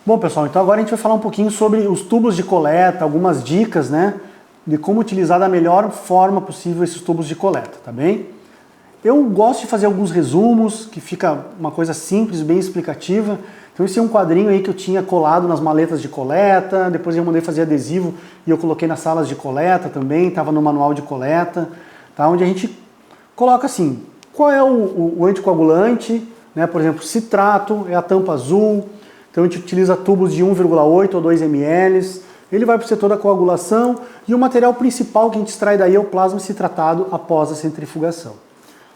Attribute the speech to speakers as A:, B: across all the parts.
A: Bom, pessoal, então agora a gente vai falar um pouquinho sobre os tubos de coleta, algumas dicas, né, de como utilizar da melhor forma possível esses tubos de coleta, tá bem? Eu gosto de fazer alguns resumos, que fica uma coisa simples, bem explicativa. Então esse é um quadrinho aí que eu tinha colado nas maletas de coleta, depois eu mandei fazer adesivo e eu coloquei nas salas de coleta também, estava no manual de coleta, tá? Onde a gente coloca assim, qual é o anticoagulante, né? Por exemplo, citrato é a tampa azul, então a gente utiliza tubos de 1,8 ou 2 ml, ele vai para o setor da coagulação e o material principal que a gente extrai daí é o plasma citratado após a centrifugação.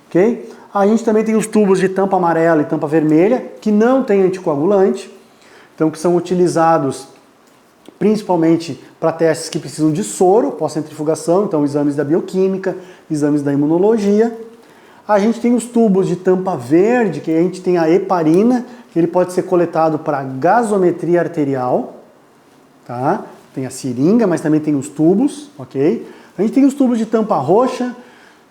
A: Okay? A gente também tem os tubos de tampa amarela e tampa vermelha, que não tem anticoagulante, então que são utilizados principalmente para testes que precisam de soro pós-centrifugação, então exames da bioquímica, exames da imunologia. A gente tem os tubos de tampa verde, que a gente tem a heparina, que ele pode ser coletado para gasometria arterial, tá? Tem a seringa, mas também tem os tubos, ok? A gente tem os tubos de tampa roxa,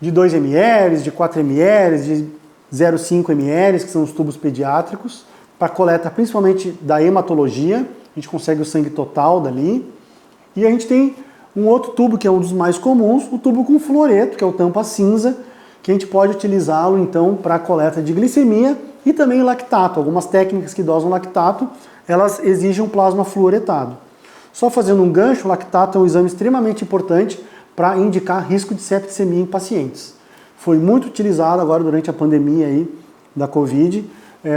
A: de 2 ml, de 4 ml, de 0,5 ml, que são os tubos pediátricos, para coleta principalmente da hematologia, a gente consegue o sangue total dali. E a gente tem um outro tubo que é um dos mais comuns, o tubo com fluoreto, que é o tampa cinza, que a gente pode utilizá-lo então para coleta de glicemia e também lactato. Algumas técnicas que dosam lactato, elas exigem um plasma fluoretado. Só fazendo um gancho, o lactato é um exame extremamente importante para indicar risco de septicemia em pacientes. Foi muito utilizado agora durante a pandemia aí da Covid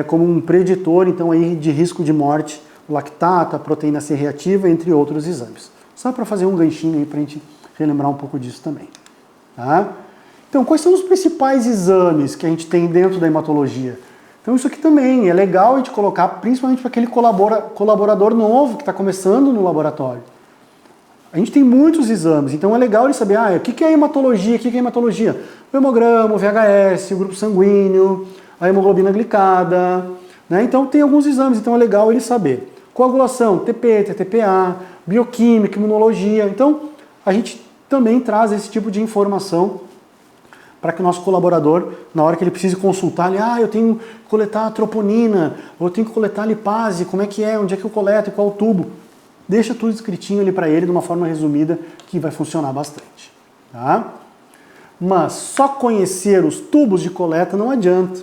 A: como um preditor então aí de risco de morte, o lactato, a proteína C reativa, entre outros exames. Só para fazer um ganchinho aí para a gente relembrar um pouco disso também. Tá? Então, quais são os principais exames que a gente tem dentro da hematologia? Então isso aqui também é legal a gente colocar, principalmente para aquele colaborador novo que está começando no laboratório. A gente tem muitos exames, então é legal ele saber, o que é hematologia, o que é hematologia? O hemograma, o VHS, o grupo sanguíneo, a hemoglobina glicada, né? Então tem alguns exames, então é legal ele saber. Coagulação, TP, TTPA, bioquímica, imunologia, então a gente também traz esse tipo de informação para que o nosso colaborador, na hora que ele precise consultar, eu tenho que coletar troponina, ou eu tenho que coletar lipase, como é que é, onde é que eu coleto, qual o tubo. Deixa tudo escritinho ali para ele de uma forma resumida que vai funcionar bastante. Tá? Mas só conhecer os tubos de coleta não adianta.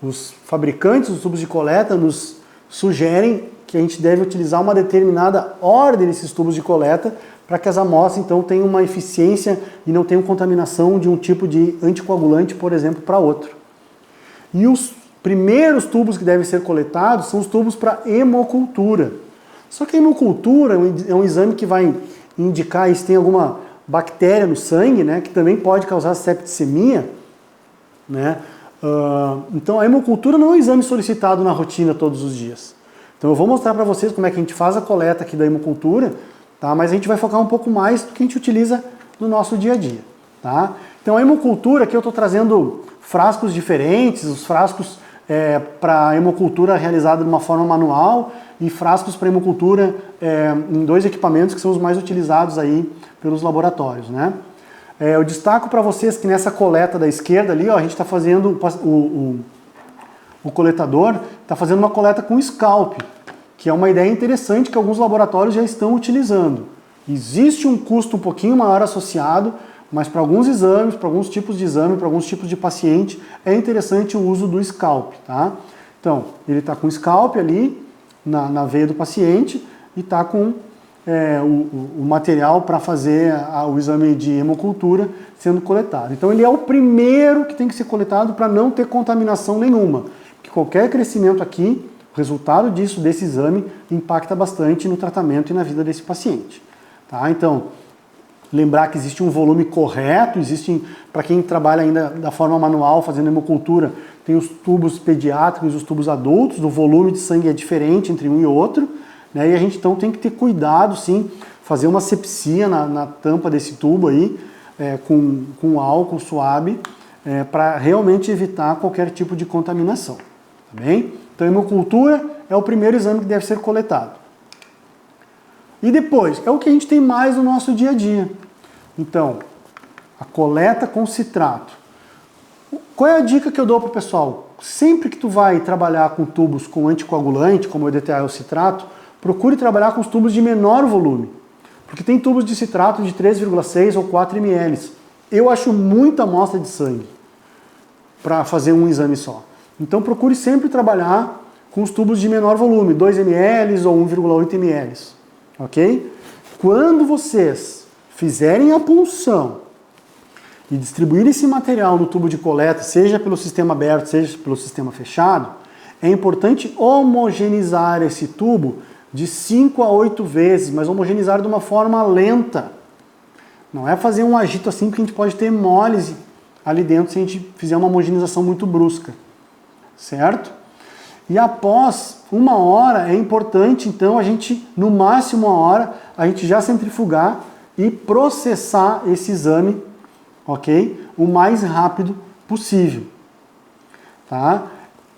A: Os fabricantes dos tubos de coleta nos sugerem que a gente deve utilizar uma determinada ordem desses tubos de coleta para que as amostras então tenham uma eficiência e não tenham contaminação de um tipo de anticoagulante, por exemplo, para outro. E os primeiros tubos que devem ser coletados são os tubos para hemocultura. Só que a hemocultura é um exame que vai indicar se tem alguma bactéria no sangue, né, que também pode causar septicemia, né? Então a hemocultura não é um exame solicitado na rotina todos os dias. Então eu vou mostrar para vocês como é que a gente faz a coleta aqui da hemocultura, tá? Mas a gente vai focar um pouco mais do que a gente utiliza no nosso dia a dia. Tá? Então a hemocultura, aqui eu estou trazendo frascos diferentes, os frascos para hemocultura realizada de uma forma manual e frascos para hemocultura em dois equipamentos que são os mais utilizados aí pelos laboratórios. Né? Eu destaco para vocês que nessa coleta da esquerda ali, a gente está fazendo, o coletador está fazendo uma coleta com scalp, que é uma ideia interessante que alguns laboratórios já estão utilizando. Existe um custo um pouquinho maior associado, mas para alguns exames, para alguns tipos de exame, para alguns tipos de paciente, é interessante o uso do scalp. Tá? Então, ele está com o scalp ali na veia do paciente e está com o material para fazer o exame de hemocultura sendo coletado. Então, ele é o primeiro que tem que ser coletado para não ter contaminação nenhuma. Porque qualquer crescimento aqui, o resultado desse exame, impacta bastante no tratamento e na vida desse paciente. Tá? Então, lembrar que existe um volume correto, para quem trabalha ainda da forma manual, fazendo hemocultura, tem os tubos pediátricos e os tubos adultos, o volume de sangue é diferente entre um e outro, né? E a gente então tem que ter cuidado, sim, fazer uma asepsia na tampa desse tubo aí, com álcool suave, para realmente evitar qualquer tipo de contaminação. Tá bem? Então, a hemocultura é o primeiro exame que deve ser coletado. E depois, é o que a gente tem mais no nosso dia a dia. Então, a coleta com citrato. Qual é a dica que eu dou para o pessoal? Sempre que tu vai trabalhar com tubos com anticoagulante, como o EDTA e o citrato, procure trabalhar com os tubos de menor volume, porque tem tubos de citrato de 3,6 ou 4 ml. Eu acho muita amostra de sangue para fazer um exame só. Então procure sempre trabalhar com os tubos de menor volume, 2 ml ou 1,8 ml, ok? Quando vocês fizerem a punção e distribuírem esse material no tubo de coleta, seja pelo sistema aberto, seja pelo sistema fechado, é importante homogeneizar esse tubo de 5 a 8 vezes, mas homogeneizar de uma forma lenta. Não é fazer um agito assim, porque a gente pode ter hemólise ali dentro se a gente fizer uma homogeneização muito brusca, certo? E após 1 hora é importante, então, a gente, no máximo 1 hora, a gente já centrifugar e processar esse exame, ok? O mais rápido possível, tá?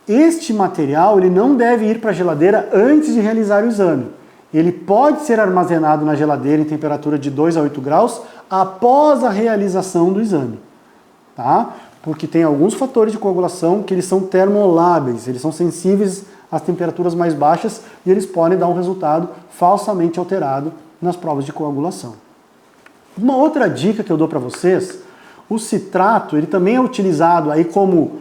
A: Este material, ele não deve ir para a geladeira antes de realizar o exame. Ele pode ser armazenado na geladeira em temperatura de 2 a 8 graus após a realização do exame, tá? Porque tem alguns fatores de coagulação que eles são termoláveis, eles são sensíveis às temperaturas mais baixas e eles podem dar um resultado falsamente alterado nas provas de coagulação. Uma outra dica que eu dou para vocês, o citrato, ele também é utilizado aí como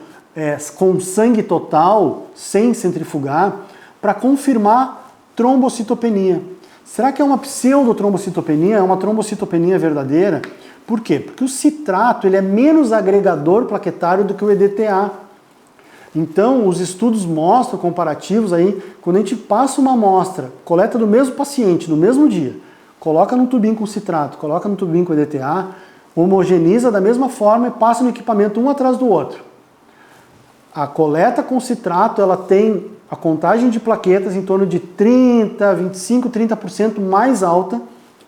A: com sangue total, sem centrifugar, para confirmar trombocitopenia. Será que é uma pseudotrombocitopenia? É uma trombocitopenia verdadeira? Por quê? Porque o citrato ele é menos agregador plaquetário do que o EDTA. Então, os estudos mostram, comparativos aí, quando a gente passa uma amostra, coleta do mesmo paciente no mesmo dia, coloca num tubinho com citrato, coloca num tubinho com EDTA, homogeniza da mesma forma e passa no equipamento um atrás do outro. A coleta com citrato, ela tem a contagem de plaquetas em torno de 30, 25, 30% mais alta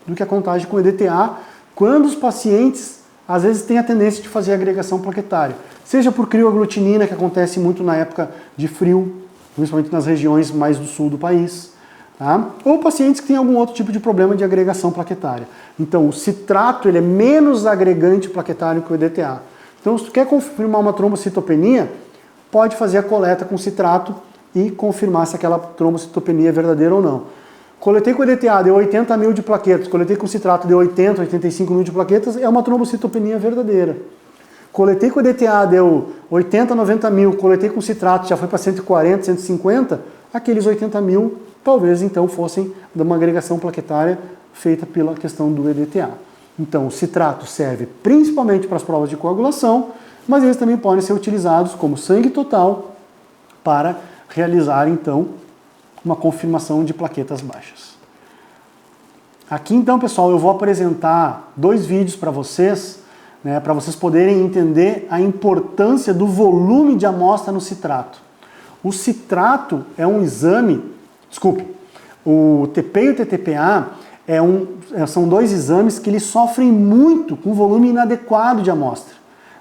A: do que a contagem com EDTA, quando os pacientes, às vezes, têm a tendência de fazer agregação plaquetária. Seja por crioaglutinina, que acontece muito na época de frio, principalmente nas regiões mais do sul do país, tá? Ou pacientes que têm algum outro tipo de problema de agregação plaquetária. Então, o citrato ele é menos agregante plaquetário que o EDTA. Então, se tu quer confirmar uma trombocitopenia, pode fazer a coleta com citrato e confirmar se aquela trombocitopenia é verdadeira ou não. Coletei com EDTA, deu 80 mil de plaquetas. Coletei com citrato, deu 80, 85 mil de plaquetas. É uma trombocitopenia verdadeira. Coletei com EDTA, deu 80, 90 mil. Coletei com citrato, já foi para 140, 150. Aqueles 80 mil, talvez então fossem de uma agregação plaquetária feita pela questão do EDTA. Então, o citrato serve principalmente para as provas de coagulação, mas eles também podem ser utilizados como sangue total para realizar, então, uma confirmação de plaquetas baixas. Aqui, então, pessoal, eu vou apresentar 2 vídeos para vocês, né, para vocês poderem entender a importância do volume de amostra no citrato. O citrato é um exame, o TP e o TTPA são 2 exames que eles sofrem muito com volume inadequado de amostra.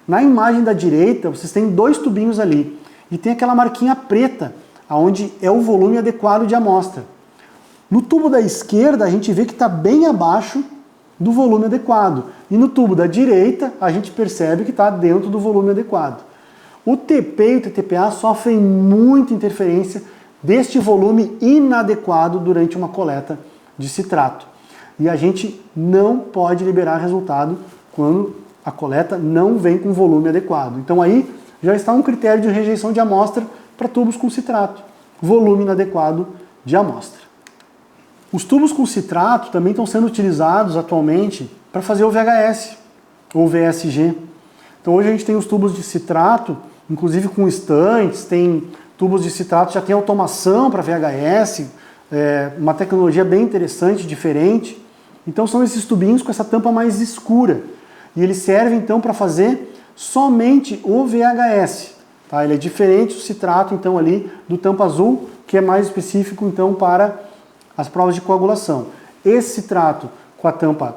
A: Na imagem da direita, vocês têm 2 tubinhos ali e tem aquela marquinha preta, onde é o volume adequado de amostra. No tubo da esquerda, a gente vê que está bem abaixo do volume adequado. E no tubo da direita, a gente percebe que está dentro do volume adequado. O TP e o TTPA sofrem muita interferência deste volume inadequado durante uma coleta de citrato. E a gente não pode liberar resultado quando a coleta não vem com volume adequado. Então aí já está um critério de rejeição de amostra para tubos com citrato, volume inadequado de amostra. Os tubos com citrato também estão sendo utilizados atualmente para fazer o VHS ou VSG. Então hoje a gente tem os tubos de citrato, inclusive com estantes, tem tubos de citrato, já tem automação para VHS, uma tecnologia bem interessante, diferente. Então são esses tubinhos com essa tampa mais escura. E eles servem então para fazer somente o VHS. Tá? Ele é diferente do citrato então ali do tampa azul, que é mais específico então para as provas de coagulação. Esse citrato com a tampa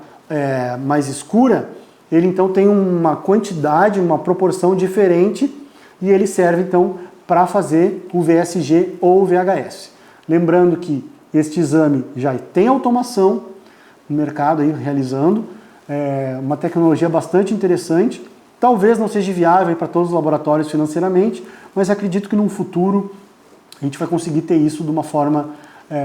A: mais escura, ele então tem uma quantidade, uma proporção diferente e ele serve então para fazer o VSG ou o VHS. Lembrando que este exame já tem automação no mercado aí realizando, uma tecnologia bastante interessante. Talvez não seja viável para todos os laboratórios financeiramente, mas acredito que num futuro a gente vai conseguir ter isso de uma forma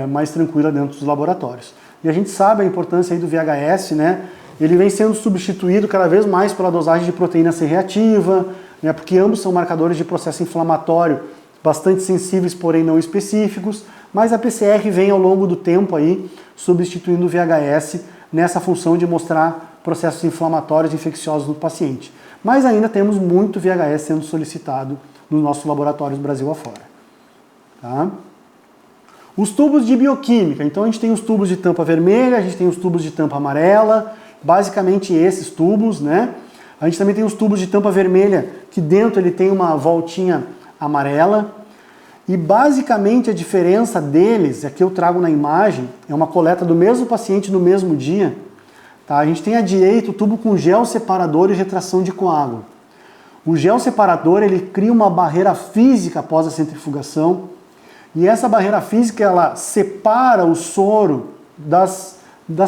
A: mais tranquila dentro dos laboratórios. E a gente sabe a importância aí do VHS, né? Ele vem sendo substituído cada vez mais pela dosagem de proteína C reativa, né? Porque ambos são marcadores de processo inflamatório bastante sensíveis, porém não específicos, mas a PCR vem ao longo do tempo aí substituindo o VHS nessa função de mostrar processos inflamatórios e infecciosos no paciente. Mas ainda temos muito VHS sendo solicitado nos nossos laboratórios Brasil afora. Tá? Os tubos de bioquímica, então a gente tem os tubos de tampa vermelha, a gente tem os tubos de tampa amarela, basicamente esses tubos, né? A gente também tem os tubos de tampa vermelha, que dentro ele tem uma voltinha amarela, e basicamente a diferença deles, aqui eu trago na imagem, é uma coleta do mesmo paciente no mesmo dia. Tá? A gente tem à direita o tubo com gel separador e retração de coágulo. O gel separador ele cria uma barreira física após a centrifugação, e essa barreira física ela separa o soro das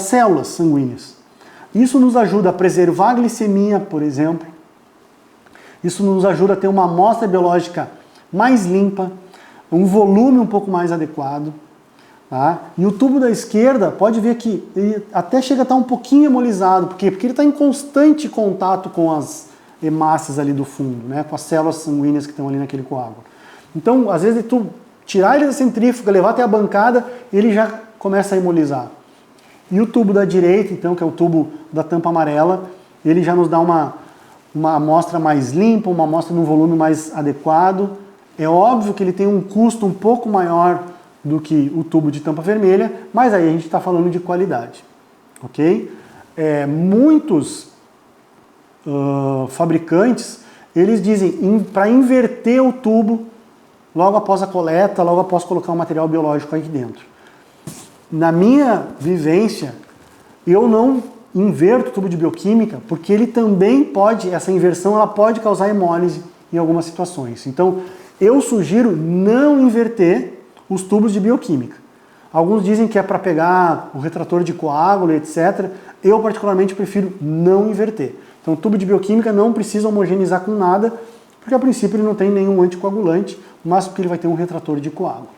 A: células sanguíneas. Isso nos ajuda a preservar a glicemia, por exemplo. Isso nos ajuda a ter uma amostra biológica mais limpa, um volume um pouco mais adequado. Tá? E o tubo da esquerda, pode ver que ele até chega a estar um pouquinho hemolizado. Por quê? Porque ele está em constante contato com as hemácias ali do fundo, né? Com as células sanguíneas que estão ali naquele coágulo. Então, às vezes, tu tirar ele da centrífuga, levar até a bancada, ele já começa a hemolizar. E o tubo da direita, então, que é o tubo da tampa amarela, ele já nos dá uma amostra mais limpa, uma amostra num volume mais adequado. É óbvio que ele tem um custo um pouco maior do que o tubo de tampa vermelha, mas aí a gente está falando de qualidade, ok? Muitos fabricantes, eles dizem para inverter o tubo logo após a coleta, logo após colocar o material biológico aqui dentro. Na minha vivência, eu não inverto o tubo de bioquímica, porque ele também pode, essa inversão ela pode causar hemólise em algumas situações. Então, eu sugiro não inverter os tubos de bioquímica. Alguns dizem que é para pegar o retrator de coágulo, etc. Eu, particularmente, prefiro não inverter. Então, o tubo de bioquímica não precisa homogeneizar com nada, porque, a princípio, ele não tem nenhum anticoagulante, mas porque ele vai ter um retrator de coágulo.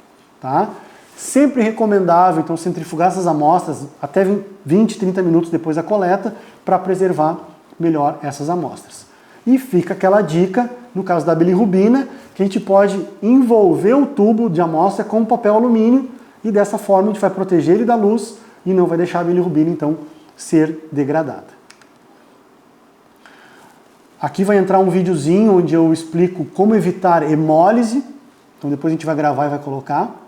A: Tá? Sempre recomendável, então, centrifugar essas amostras até 20, 30 minutos depois da coleta, para preservar melhor essas amostras. E fica aquela dica, no caso da bilirrubina, que a gente pode envolver o tubo de amostra com papel alumínio e dessa forma a gente vai proteger ele da luz e não vai deixar a bilirrubina, então, ser degradada. Aqui vai entrar um videozinho onde eu explico como evitar hemólise, então depois a gente vai gravar e vai colocar.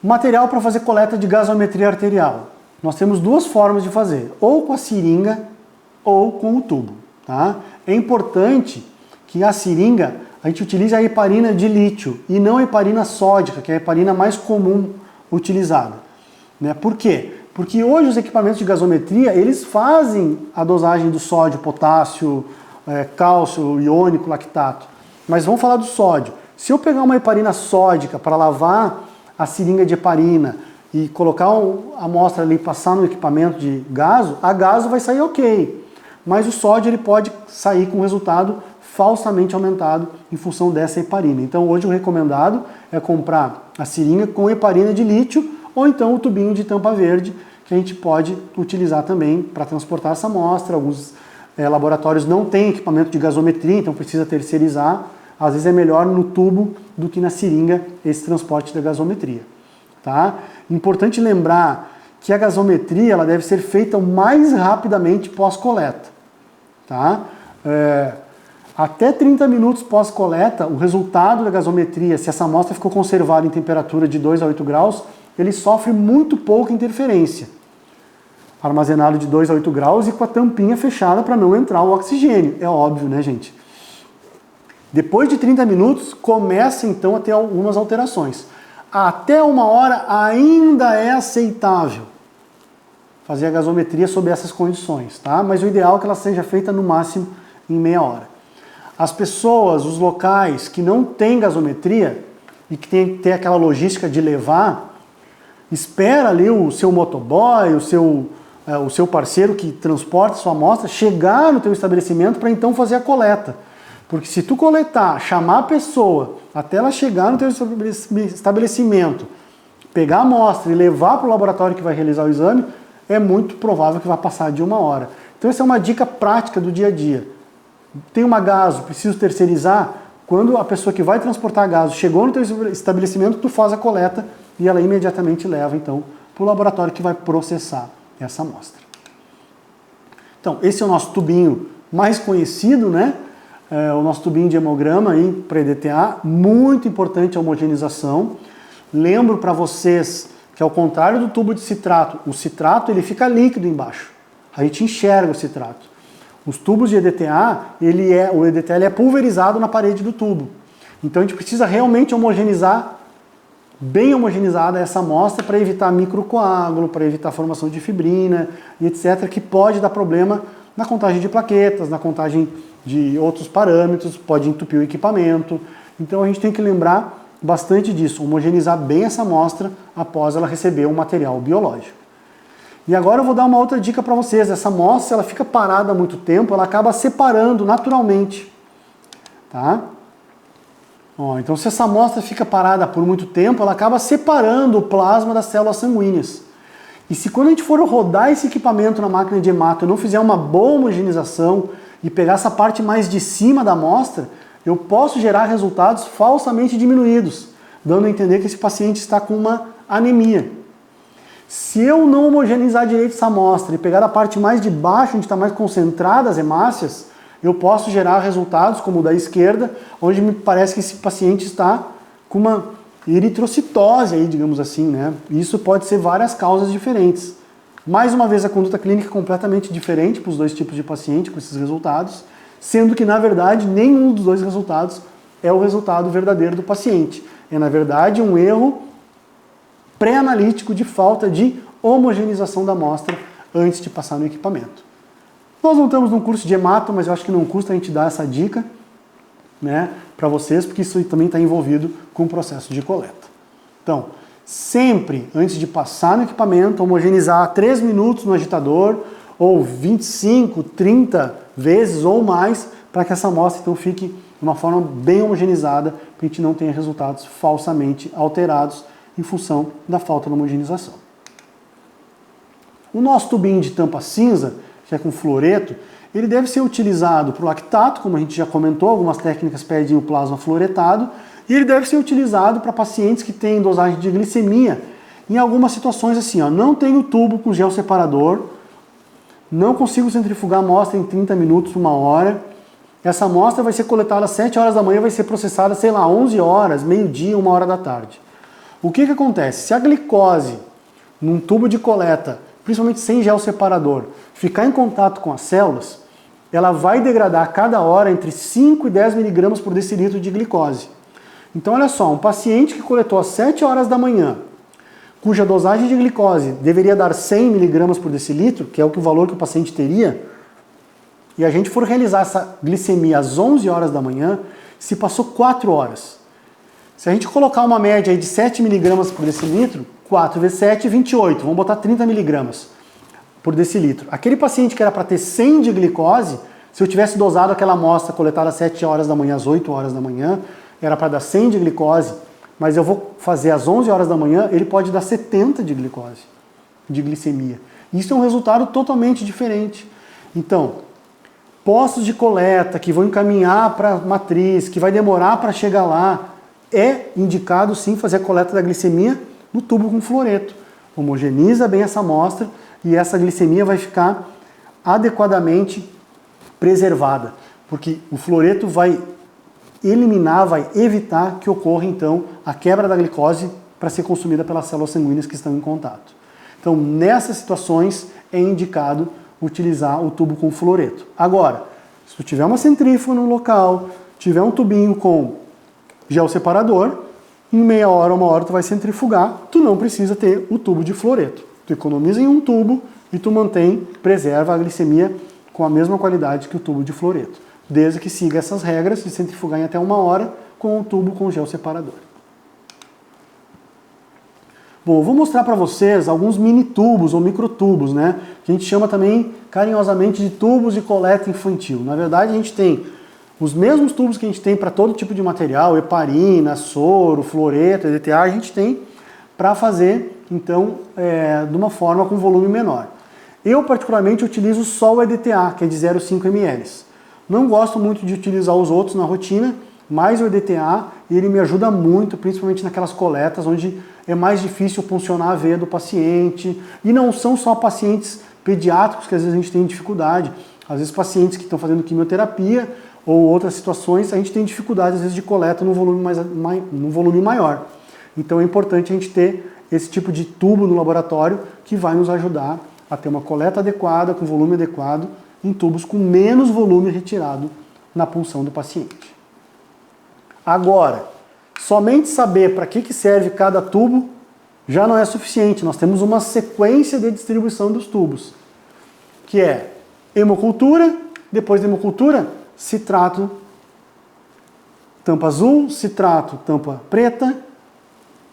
A: Material para fazer coleta de gasometria arterial. Nós temos duas formas de fazer, ou com a seringa ou com o tubo. Tá? É importante que a seringa a gente utilize a heparina de lítio e não a heparina sódica, que é a heparina mais comum utilizada. Né? Por quê? Porque hoje os equipamentos de gasometria eles fazem a dosagem do sódio, potássio, cálcio, iônico, lactato. Mas vamos falar do sódio. Se eu pegar uma heparina sódica para lavar a seringa de heparina e colocar a amostra ali, passar no equipamento de gaso, a gaso vai sair ok. Mas o sódio ele pode sair com resultado falsamente aumentado em função dessa heparina. Então hoje o recomendado é comprar a seringa com heparina de lítio ou então o tubinho de tampa verde, que a gente pode utilizar também para transportar essa amostra. Alguns laboratórios não têm equipamento de gasometria, então precisa terceirizar. Às vezes é melhor no tubo do que na seringa esse transporte da gasometria. Tá? Importante lembrar que a gasometria ela deve ser feita o mais rapidamente pós-coleta. Tá? Até 30 minutos pós-coleta, o resultado da gasometria, se essa amostra ficou conservada em temperatura de 2 a 8 graus, ele sofre muito pouca interferência. Armazenado de 2 a 8 graus e com a tampinha fechada para não entrar o oxigênio. É óbvio, né, gente? Depois de 30 minutos, começa então a ter algumas alterações. Até 1 hora ainda é aceitável fazer a gasometria sob essas condições, tá? Mas o ideal é que ela seja feita no máximo em meia hora. As pessoas, os locais que não têm gasometria e que tem que ter aquela logística de levar, espera ali o seu motoboy, o seu parceiro que transporta a sua amostra chegar no teu estabelecimento para então fazer a coleta. Porque se tu coletar, chamar a pessoa até ela chegar no teu estabelecimento, pegar a amostra e levar para o laboratório que vai realizar o exame, é muito provável que vai passar de 1 hora. Então essa é uma dica prática do dia a dia. Tem uma gaso, preciso terceirizar, quando a pessoa que vai transportar gaso chegou no teu estabelecimento, tu faz a coleta e ela imediatamente leva então para o laboratório que vai processar essa amostra. Então esse é o nosso tubinho mais conhecido, né? O nosso tubinho de hemograma para EDTA, muito importante a homogeneização. Lembro para vocês que ao contrário do tubo de citrato, o citrato ele fica líquido embaixo. A gente enxerga o citrato. Os tubos de EDTA, o EDTA ele é pulverizado na parede do tubo. Então a gente precisa realmente homogeneizar, bem homogeneizada essa amostra para evitar microcoágulo, para evitar a formação de fibrina e etc, que pode dar problema na contagem de plaquetas, na contagem de outros parâmetros, pode entupir o equipamento. Então a gente tem que lembrar bastante disso, homogeneizar bem essa amostra após ela receber um material biológico. E agora eu vou dar uma outra dica para vocês. Essa amostra, ela fica parada há muito tempo, ela acaba separando naturalmente. Tá? Então se essa amostra fica parada por muito tempo, ela acaba separando o plasma das células sanguíneas. E se quando a gente for rodar esse equipamento na máquina de hemato e não fizer uma boa homogeneização e pegar essa parte mais de cima da amostra, eu posso gerar resultados falsamente diminuídos, dando a entender que esse paciente está com uma anemia. Se eu não homogeneizar direito essa amostra e pegar a parte mais de baixo, onde está mais concentrada as hemácias, eu posso gerar resultados como o da esquerda, onde me parece que esse paciente está com uma eritrocitose, aí, digamos assim, né? Isso pode ser várias causas diferentes. Mais uma vez, a conduta clínica é completamente diferente para os dois tipos de paciente com esses resultados, sendo que, na verdade, nenhum dos dois resultados é o resultado verdadeiro do paciente. É, na verdade, um erro pré-analítico de falta de homogeneização da amostra antes de passar no equipamento. Nós não estamos num curso de hemato, mas eu acho que não custa a gente dar essa dica, né, para vocês, porque isso também está envolvido com o processo de coleta. Então, sempre, antes de passar no equipamento, homogeneizar 3 minutos no agitador, ou 25, 30 vezes ou mais, para que essa amostra então fique de uma forma bem homogeneizada, para que a gente não tenha resultados falsamente alterados em função da falta de homogeneização. O nosso tubinho de tampa cinza, que é com fluoreto, ele deve ser utilizado para o lactato, como a gente já comentou, algumas técnicas pedem o plasma fluoretado, e ele deve ser utilizado para pacientes que têm dosagem de glicemia, em algumas situações assim, não tenho tubo com gel separador, não consigo centrifugar a amostra em 30 minutos, 1 hora, essa amostra vai ser coletada às 7 horas da manhã e vai ser processada, sei lá, 11 horas, meio-dia, 1 hora da tarde. O que acontece? Se a glicose num tubo de coleta, principalmente sem gel separador, ficar em contato com as células, ela vai degradar a cada hora entre 5 e 10 mg por decilitro de glicose. Então olha só, um paciente que coletou às 7 horas da manhã, cuja dosagem de glicose deveria dar 100 mg por decilitro, que é o valor que o paciente teria, e a gente for realizar essa glicemia às 11 horas da manhã, se passou 4 horas. Se a gente colocar uma média aí de 7 mg por decilitro, 4 vezes 7, 28, vamos botar 30 mg por decilitro. Aquele paciente que era para ter 100 de glicose, se eu tivesse dosado aquela amostra coletada às 7 horas da manhã, às 8 horas da manhã, era para dar 100 de glicose, mas eu vou fazer às 11 horas da manhã, ele pode dar 70 de glicose, de glicemia. Isso é um resultado totalmente diferente. Então, postos de coleta que vão encaminhar para a matriz, que vai demorar para chegar lá, é indicado sim fazer a coleta da glicemia no tubo com fluoreto. Homogeneiza bem essa amostra e essa glicemia vai ficar adequadamente preservada, porque o fluoreto vai eliminar, vai evitar que ocorra então a quebra da glicose para ser consumida pelas células sanguíneas que estão em contato. Então, nessas situações é indicado utilizar o tubo com fluoreto. Agora, se tu tiver uma centrífuga no local, tiver um tubinho com gel separador, em meia hora, 1 hora tu vai centrifugar, tu não precisa ter o tubo de fluoreto. Tu economiza em um tubo e tu preserva a glicemia com a mesma qualidade que o tubo de fluoreto, desde que siga essas regras de centrifugar em até 1 hora com o tubo com gel separador. Bom, eu vou mostrar para vocês alguns mini tubos ou microtubos, né? Que a gente chama também carinhosamente de tubos de coleta infantil. Na verdade, a gente tem Os mesmos tubos que a gente tem para todo tipo de material, heparina, soro, fluoreto, EDTA, a gente tem para fazer, então, de uma forma com volume menor. Eu, particularmente, utilizo só o EDTA, que é de 0,5 ml. Não gosto muito de utilizar os outros na rotina, mas o EDTA, ele me ajuda muito, principalmente naquelas coletas onde é mais difícil funcionar a veia do paciente. E não são só pacientes pediátricos que às vezes a gente tem dificuldade. Às vezes pacientes que estão fazendo quimioterapia ou outras situações, a gente tem dificuldade às vezes de coleta num volume maior. Então é importante a gente ter esse tipo de tubo no laboratório que vai nos ajudar a ter uma coleta adequada, com volume adequado, em tubos com menos volume retirado na punção do paciente. Agora, somente saber para que serve cada tubo já não é suficiente. Nós temos uma sequência de distribuição dos tubos, que é hemocultura, depois da hemocultura, citrato, tampa azul, citrato, tampa preta,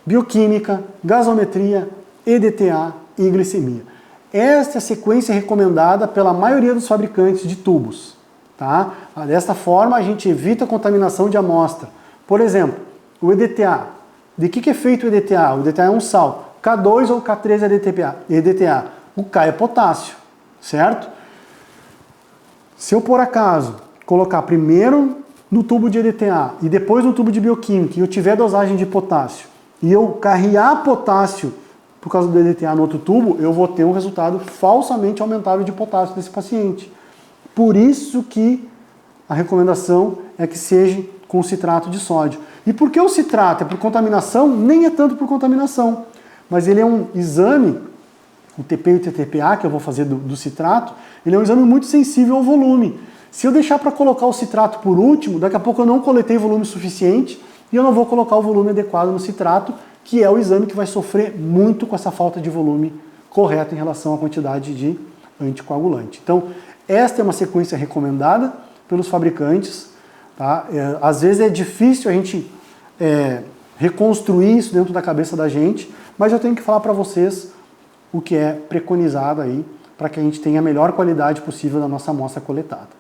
A: bioquímica, gasometria, EDTA e glicemia. Esta é a sequência recomendada pela maioria dos fabricantes de tubos. Tá? Desta forma, a gente evita a contaminação de amostra. Por exemplo, o EDTA. De que é feito o EDTA? O EDTA é um sal. K2 ou K3 é EDTA. O K é potássio, certo? Se eu, por acaso, colocar primeiro no tubo de EDTA e depois no tubo de bioquímica e eu tiver dosagem de potássio e eu carrear potássio por causa do EDTA no outro tubo, eu vou ter um resultado falsamente aumentado de potássio desse paciente. Por isso que a recomendação é que seja com citrato de sódio. E por que o citrato? É por contaminação? Nem é tanto por contaminação, mas ele é um exame, o TP e o TTPA que eu vou fazer do citrato, ele é um exame muito sensível ao volume. Se eu deixar para colocar o citrato por último, daqui a pouco eu não coletei volume suficiente e eu não vou colocar o volume adequado no citrato, que é o exame que vai sofrer muito com essa falta de volume correto em relação à quantidade de anticoagulante. Então, esta é uma sequência recomendada pelos fabricantes. Tá? Às vezes é difícil a gente reconstruir isso dentro da cabeça da gente, mas eu tenho que falar para vocês o que é preconizado aí para que a gente tenha a melhor qualidade possível da nossa amostra coletada.